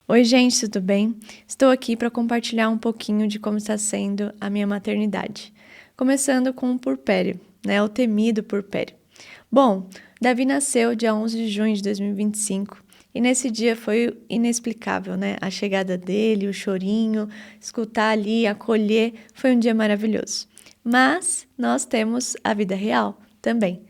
Oi, gente, tudo bem? Estou aqui para compartilhar um pouquinho de como está sendo a minha maternidade. Começando com o puerpério, né? O temido puerpério. Bom, Davi nasceu dia 11 de junho de 2025 e nesse dia foi inexplicável, né? A chegada dele, o chorinho, escutar ali, acolher, foi um dia maravilhoso. Mas nós temos a vida real também.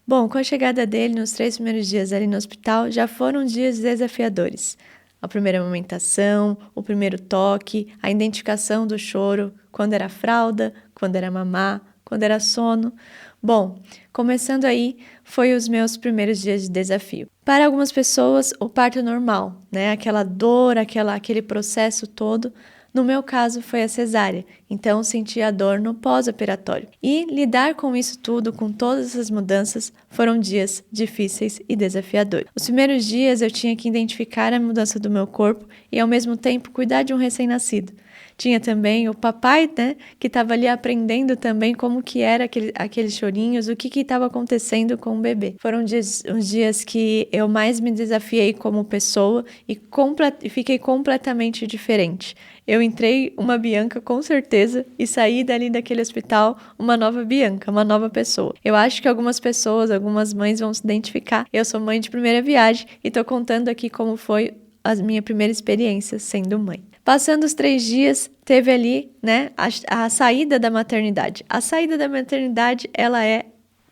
Bom, com a chegada dele nos 3 primeiros dias ali no hospital, já foram dias desafiadores. A primeira amamentação, o primeiro toque, a identificação do choro, quando era fralda, quando era mamar, quando era sono. Bom, começando aí, foi os meus primeiros dias de desafio. Para algumas pessoas, o parto normal, né? Aquela dor, aquele processo todo. No meu caso, foi a cesárea, então senti a dor no pós-operatório. E lidar com isso tudo, com todas essas mudanças, foram dias difíceis e desafiadores. Os primeiros dias eu tinha que identificar a mudança do meu corpo e, ao mesmo tempo, cuidar de um recém-nascido. Tinha também o papai, né, que estava ali aprendendo também como que era aqueles chorinhos, o que estava acontecendo com o bebê. Foram uns dias que eu mais me desafiei como pessoa e fiquei completamente diferente. Eu entrei uma Bianca com certeza e saí dali daquele hospital uma nova Bianca, uma nova pessoa. Eu acho que algumas pessoas, algumas mães vão se identificar. Eu sou mãe de primeira viagem e tô contando aqui como foi a minha primeira experiência sendo mãe. Passando os 3 dias, teve ali, né, a saída da maternidade. A saída da maternidade,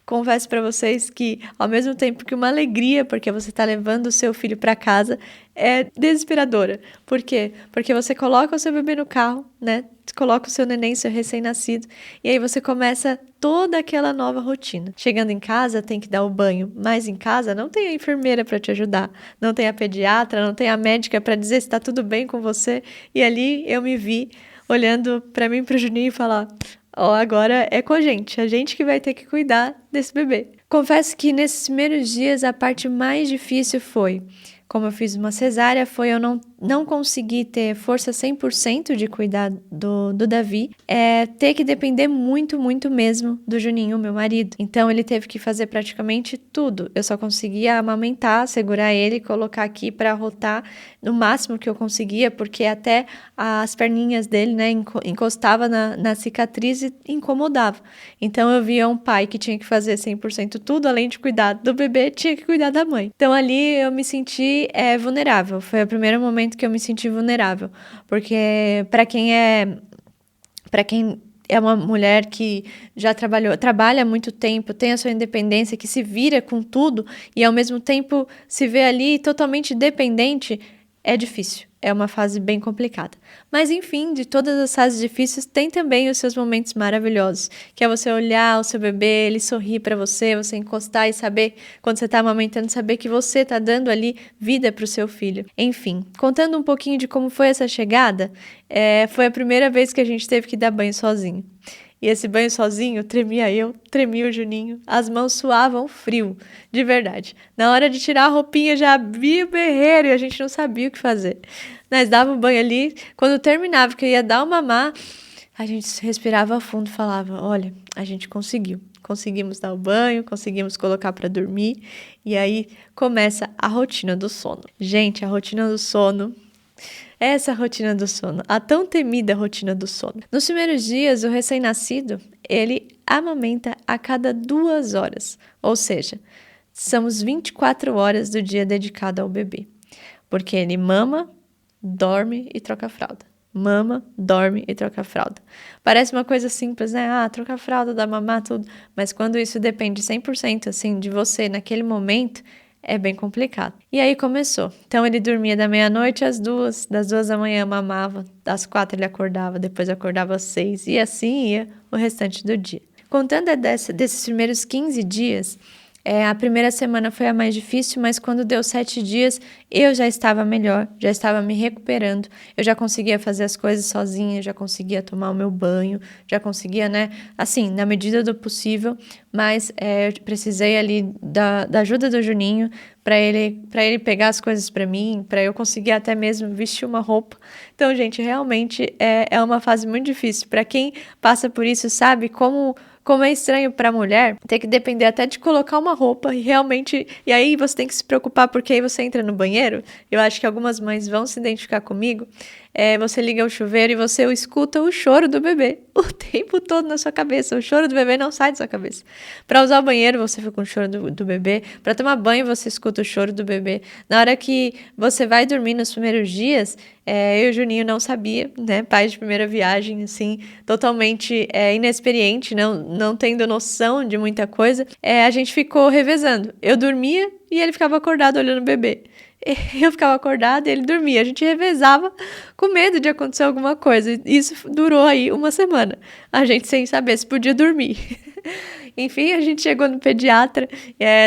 confesso para vocês que, ao mesmo tempo que uma alegria, porque você está levando o seu filho para casa, é desesperadora. Por quê? Porque você coloca o seu bebê no carro, né? Coloca o seu neném, seu recém-nascido, e aí você começa toda aquela nova rotina. Chegando em casa, tem que dar o banho, mas em casa não tem a enfermeira para te ajudar, não tem a pediatra, não tem a médica para dizer se está tudo bem com você. E ali eu me vi olhando para mim e para o Juninho e falar: ó, agora é com a gente que vai ter que cuidar desse bebê. Confesso que nesses primeiros dias a parte mais difícil foi, como eu fiz uma cesárea, foi eu não conseguir ter força 100% de cuidar do Davi, ter que depender muito, muito mesmo do Juninho, meu marido. Então ele teve que fazer praticamente tudo. Eu só conseguia amamentar, segurar ele, colocar aqui para rotar no máximo que eu conseguia, porque até as perninhas dele, né, encostava na cicatriz e incomodava. Então eu via um pai que tinha que fazer 100% tudo, além de cuidar do bebê, tinha que cuidar da mãe. Então ali eu me senti vulnerável. Foi o primeiro momento que eu me senti vulnerável, porque para quem é uma mulher que já trabalha há muito tempo, tem a sua independência, que se vira com tudo e ao mesmo tempo se vê ali totalmente dependente, é difícil. É uma fase bem complicada. Mas enfim, de todas as fases difíceis, tem também os seus momentos maravilhosos, que é você olhar o seu bebê, ele sorrir para você, você encostar e saber, quando você está amamentando, saber que você está dando ali vida para o seu filho. Enfim, contando um pouquinho de como foi essa chegada, foi a primeira vez que a gente teve que dar banho sozinho. E esse banho sozinho, tremia eu, tremia o Juninho, as mãos suavam frio, de verdade. Na hora de tirar a roupinha já abria o berreiro e a gente não sabia o que fazer. Nós dava o banho ali, quando terminava, que eu ia dar o mamar, a gente respirava fundo e falava: olha, a gente conseguiu. Conseguimos dar o banho, conseguimos colocar para dormir, e aí começa a rotina do sono. Gente, a rotina do sono, essa rotina do sono, a tão temida rotina do sono. Nos primeiros dias, o recém-nascido, ele amamenta a cada 2 horas, ou seja, são os 24 horas do dia dedicado ao bebê, porque ele mama, dorme e troca a fralda. Mama, dorme e troca a fralda. Parece uma coisa simples, né? Ah, troca a fralda, dá mamar, tudo. Mas quando isso depende 100% assim, de você naquele momento, é bem complicado. E aí começou. Então ele dormia da meia-noite às 2, das 2 da manhã mamava, às 4 ele acordava, depois acordava às 6 e assim ia o restante do dia. Contando desses primeiros 15 dias, a primeira semana foi a mais difícil, mas quando deu 7 dias, eu já estava melhor, já estava me recuperando, eu já conseguia fazer as coisas sozinha, já conseguia tomar o meu banho, já conseguia, né, assim, na medida do possível, mas eu precisei ali da ajuda do Juninho para ele pegar as coisas para mim, para eu conseguir até mesmo vestir uma roupa. Então, gente, realmente é uma fase muito difícil. Para quem passa por isso, sabe como como é estranho para a mulher ter que depender até de colocar uma roupa e realmente... E aí você tem que se preocupar porque aí você entra no banheiro. Eu acho que algumas mães vão se identificar comigo. Você liga o chuveiro e você escuta o choro do bebê o tempo todo na sua cabeça. O choro do bebê não sai da sua cabeça. Para usar o banheiro, você fica com o choro do bebê. Para tomar banho, você escuta o choro do bebê. Na hora que você vai dormir nos primeiros dias, eu e o Juninho não sabia, né? Pai de primeira viagem, assim, totalmente inexperiente, não tendo noção de muita coisa. A gente ficou revezando. Eu dormia e ele ficava acordado olhando o bebê. Eu ficava acordada e ele dormia. A gente revezava com medo de acontecer alguma coisa. Isso durou aí uma semana. A gente sem saber se podia dormir. Enfim, a gente chegou no pediatra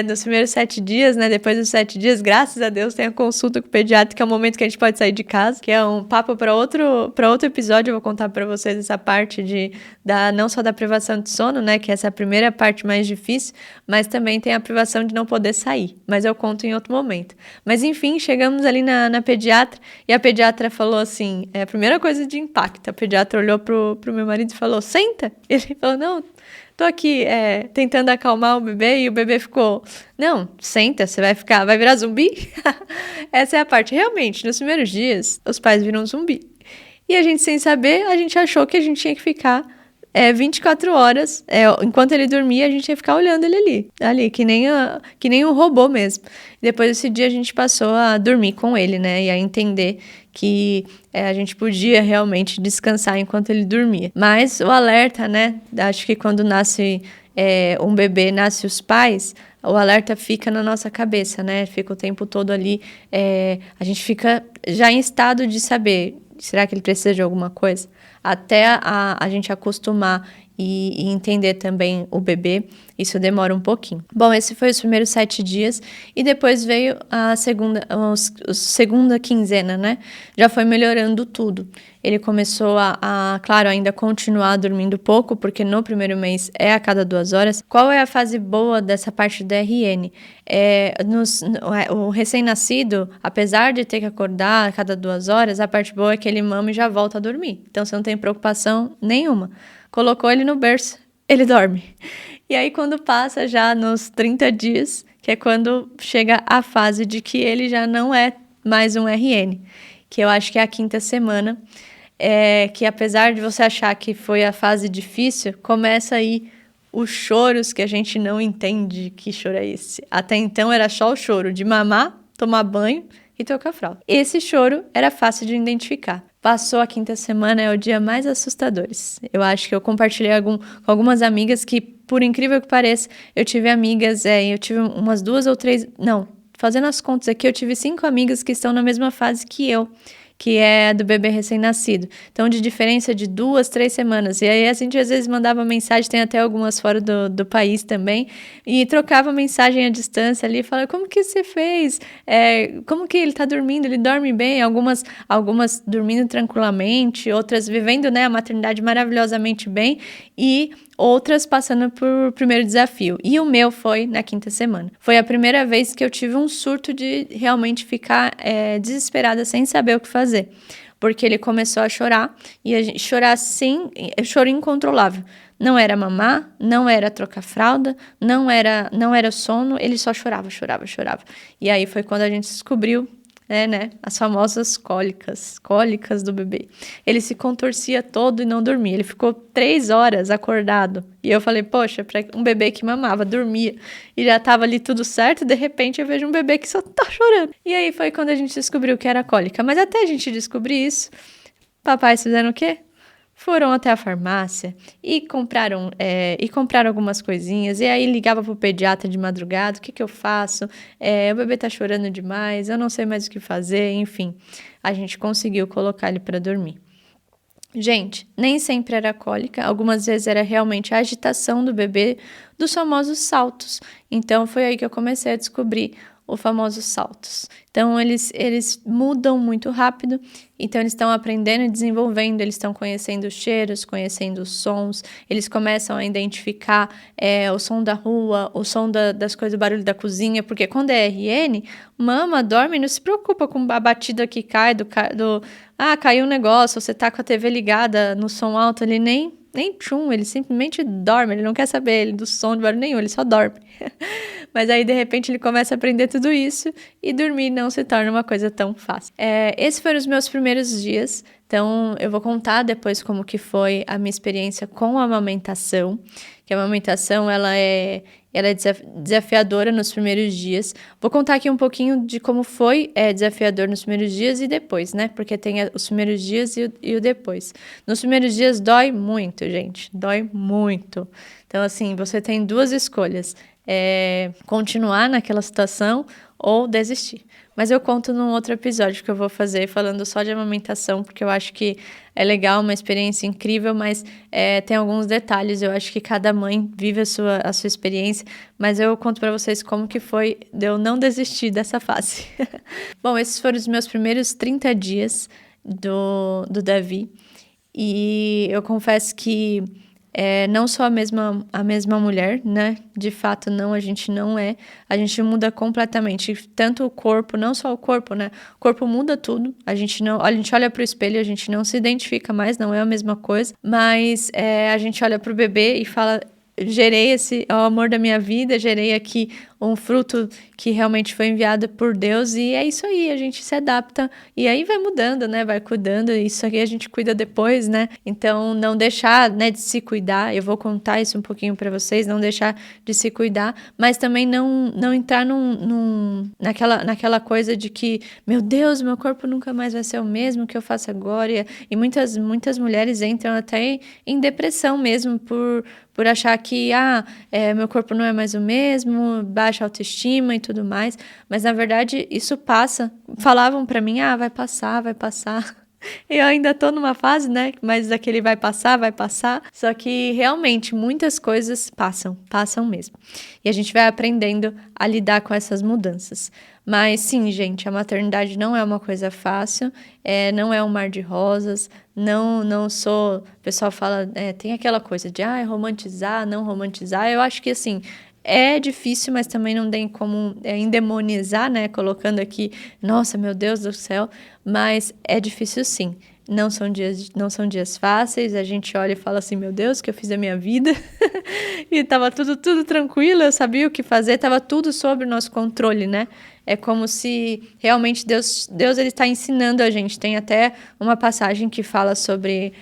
nos primeiros 7 dias, né? Depois dos 7 dias, graças a Deus, tem a consulta com o pediatra, que é o momento que a gente pode sair de casa, que é um papo para outro episódio. Eu vou contar para vocês essa parte não só da privação de sono, né? Que essa é a primeira parte mais difícil, mas também tem a privação de não poder sair. Mas eu conto em outro momento. Mas enfim, chegamos ali na pediatra e a pediatra falou assim, a primeira coisa de impacto, a pediatra olhou pro meu marido e falou, senta. Ele falou, não, tô aqui tentando acalmar o bebê e o bebê ficou, não, senta, você vai virar zumbi? Essa é a parte. Realmente, nos primeiros dias, os pais viram zumbi. E a gente, sem saber, a gente achou que a gente tinha que ficar 24 horas, enquanto ele dormia, a gente ia ficar olhando ele ali, que nem um robô mesmo. Depois desse dia, a gente passou a dormir com ele, né, e a entender que a gente podia realmente descansar enquanto ele dormia. Mas o alerta, né, acho que quando nasce um bebê, nasce os pais, o alerta fica na nossa cabeça, né, fica o tempo todo ali, a gente fica já em estado de saber, será que ele precisa de alguma coisa? Até a gente acostumar e entender também o bebê, isso demora um pouquinho. Bom, esse foi os primeiros 7 dias e depois veio a segunda quinzena, né? Já foi melhorando tudo. Ele começou claro, ainda continuar dormindo pouco, porque no primeiro mês é a cada 2 horas. Qual é a fase boa dessa parte do RN? O recém-nascido, apesar de ter que acordar a cada 2 horas, a parte boa é que ele mama e já volta a dormir. Então, você não tem preocupação nenhuma. Colocou ele no berço, ele dorme. E aí, quando passa já nos 30 dias, que é quando chega a fase de que ele já não é mais um RN, que eu acho que é a 5ª semana, que apesar de você achar que foi a fase difícil, começa aí os choros que a gente não entende que choro é esse. Até então era só o choro de mamar, tomar banho e trocar fralda. Esse choro era fácil de identificar. Passou a 5ª semana, é o dia mais assustador. Eu acho que eu compartilhei com algumas amigas que, por incrível que pareça, eu tive amigas, eu tive umas 2 ou 3, não, fazendo as contas aqui, eu tive 5 amigas que estão na mesma fase que eu, que é do bebê recém-nascido. Então, de diferença de 2, 3 semanas. E aí, a gente às vezes mandava mensagem, tem até algumas fora do país também, e trocava mensagem à distância ali, falava, como que você fez? Como que ele tá dormindo? Ele dorme bem? Algumas dormindo tranquilamente, outras vivendo, né, a maternidade maravilhosamente bem, e outras passando por primeiro desafio. E o meu foi na 5ª semana. Foi a primeira vez que eu tive um surto de realmente ficar desesperada, sem saber o que fazer. Porque ele começou a chorar, e a gente chorar assim, choro incontrolável. Não era mamar, não era trocar fralda, não era sono, ele só chorava. E aí foi quando a gente descobriu, né, as famosas cólicas do bebê. Ele se contorcia todo e não dormia. Ele ficou 3 horas acordado. E eu falei, poxa, para um bebê que mamava, dormia, e já tava ali tudo certo, de repente eu vejo um bebê que só tá chorando. E aí foi quando a gente descobriu que era cólica. Mas até a gente descobrir isso, papais fizeram o quê? Foram até a farmácia e compraram algumas coisinhas, e aí ligava pro pediatra de madrugada, o que eu faço? O bebê tá chorando demais, eu não sei mais o que fazer, enfim. A gente conseguiu colocar ele para dormir. Gente, nem sempre era cólica, algumas vezes era realmente a agitação do bebê, dos famosos saltos. Então, foi aí que eu comecei a descobrir os famosos saltos. Então, eles mudam muito rápido, então eles estão aprendendo e desenvolvendo, eles estão conhecendo os cheiros, conhecendo os sons, eles começam a identificar o som da rua, o som das coisas, o barulho da cozinha, porque quando é RN, mama, dorme, não se preocupa com a batida que cai caiu um negócio, você tá com a TV ligada no som alto ali, nem nem tchum, ele simplesmente dorme, ele não quer saber ele do som de barulho nenhum, ele só dorme. Mas aí, de repente, ele começa a aprender tudo isso e dormir não se torna uma coisa tão fácil. Esses foram os meus primeiros dias, então eu vou contar depois como que foi a minha experiência com a amamentação, que a amamentação, ela é desafiadora nos primeiros dias. Vou contar aqui um pouquinho de como foi desafiador nos primeiros dias e depois, né? Porque tem os primeiros dias e o depois. Nos primeiros dias dói muito, gente. Dói muito. Então, assim, você tem duas escolhas. Continuar naquela situação ou desistir. Mas eu conto num outro episódio que eu vou fazer falando só de amamentação, porque eu acho que é legal, uma experiência incrível, mas tem alguns detalhes. Eu acho que cada mãe vive a sua experiência, mas eu conto pra vocês como que foi de eu não desistir dessa fase. Bom, esses foram os meus primeiros 30 dias do Davi, e eu confesso que não sou a mesma mulher, né? De fato, não, a gente não é. A gente muda completamente. Tanto o corpo, não só o corpo, né? O corpo muda tudo. A gente olha pro espelho, a gente não se identifica mais, não é a mesma coisa. Mas a gente olha pro bebê e fala: gerei o amor da minha vida, gerei aqui um fruto que realmente foi enviado por Deus, e é isso aí, a gente se adapta, e aí vai mudando, né, vai cuidando, isso aqui a gente cuida depois, né, então não deixar, né, de se cuidar, eu vou contar isso um pouquinho pra vocês, não deixar de se cuidar, mas também não entrar naquela coisa de que, meu Deus, meu corpo nunca mais vai ser o mesmo que eu faço agora, e muitas mulheres entram até em depressão mesmo, por achar que, meu corpo não é mais o mesmo, baixa autoestima e tudo mais, mas na verdade isso passa. Falavam pra mim, vai passar. Eu ainda tô numa fase, né, mas aquele vai passar, só que realmente muitas coisas passam mesmo. E a gente vai aprendendo a lidar com essas mudanças. Mas sim, gente, a maternidade não é uma coisa fácil, não é um mar de rosas, não sou... O pessoal fala, tem aquela coisa de romantizar, não romantizar. Eu acho que, assim, é difícil, mas também não tem como endemonizar, né? Colocando aqui, nossa, meu Deus do céu, mas é difícil sim. Não são dias fáceis, a gente olha e fala assim, meu Deus, que eu fiz a minha vida, e tava tudo tranquilo, eu sabia o que fazer, tava tudo sob o nosso controle, né? É como se realmente Deus ele está ensinando a gente. Tem até uma passagem que fala sobre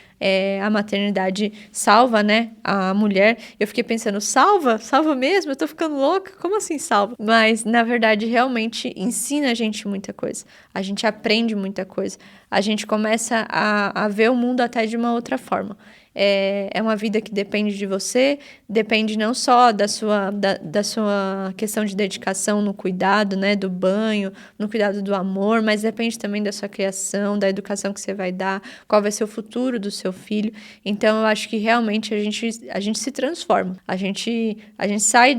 a maternidade salva, né, a mulher. Eu fiquei pensando, salva mesmo? Eu tô ficando louca? Como assim salva? Mas, na verdade, realmente ensina a gente muita coisa. A gente aprende muita coisa. A gente começa a ver o mundo até de uma outra forma. É uma vida que depende de você, depende não só da sua questão de dedicação no cuidado, né, do banho, no cuidado do amor, mas depende também da sua criação, da educação que você vai dar, qual vai ser o futuro do seu filho. Então, eu acho que realmente a gente se transforma. A gente sai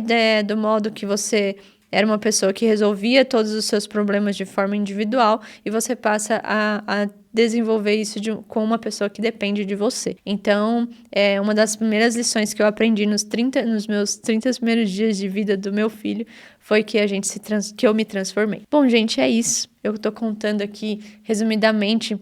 do modo que você era uma pessoa que resolvia todos os seus problemas de forma individual e você passa a desenvolver isso com uma pessoa que depende de você. Então, uma das primeiras lições que eu aprendi nos meus 30 primeiros dias de vida do meu filho foi que que eu me transformei. Bom, gente, é isso. Eu tô contando aqui, resumidamente,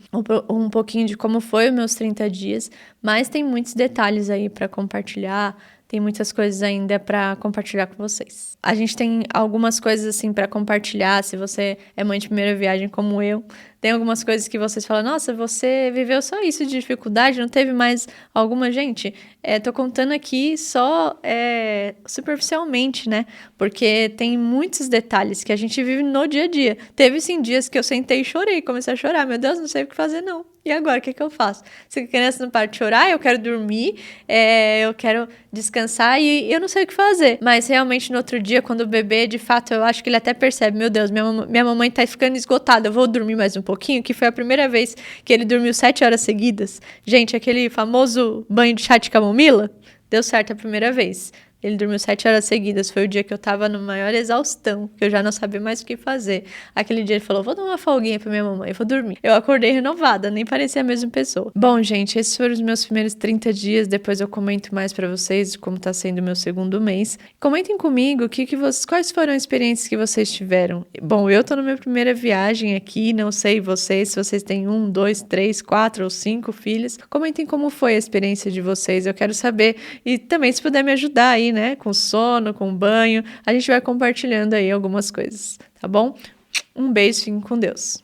um pouquinho de como foi os meus 30 dias, mas tem muitos detalhes aí para compartilhar. Tem muitas coisas ainda para compartilhar com vocês. A gente tem algumas coisas assim para compartilhar, se você é mãe de primeira viagem como eu. Tem algumas coisas que vocês falam, nossa, você viveu só isso de dificuldade, não teve mais alguma? Gente, tô contando aqui só superficialmente, né? Porque tem muitos detalhes que a gente vive no dia a dia. Teve, sim, dias que eu sentei e chorei, comecei a chorar. Meu Deus, não sei o que fazer, não. E agora, o que eu faço? Se a criança não para de chorar, eu quero dormir, eu quero descansar e eu não sei o que fazer. Mas realmente no outro dia, quando o bebê, de fato, eu acho que ele até percebe, meu Deus, minha mamãe tá ficando esgotada, eu vou dormir mais um pouquinho, que foi a primeira vez que ele dormiu 7 horas seguidas. Gente, aquele famoso banho de chá de camomila, deu certo a primeira vez. Ele dormiu 7 horas seguidas. Foi o dia que eu tava no maior exaustão, que eu já não sabia mais o que fazer. Aquele dia ele falou, vou dar uma folguinha pra minha mamãe, vou dormir. Eu acordei renovada, nem parecia a mesma pessoa. Bom, gente, esses foram os meus primeiros 30 dias. Depois eu comento mais pra vocês de como tá sendo o meu segundo mês. Comentem comigo quais foram as experiências que vocês tiveram. Bom, eu tô na minha primeira viagem aqui, não sei vocês, se vocês têm 1, 2, 3, 4 ou 5 filhos. Comentem como foi a experiência de vocês, eu quero saber. E também se puder me ajudar aí, né, com sono, com banho, a gente vai compartilhando aí algumas coisas, tá bom? Um beijo, fiquem com Deus.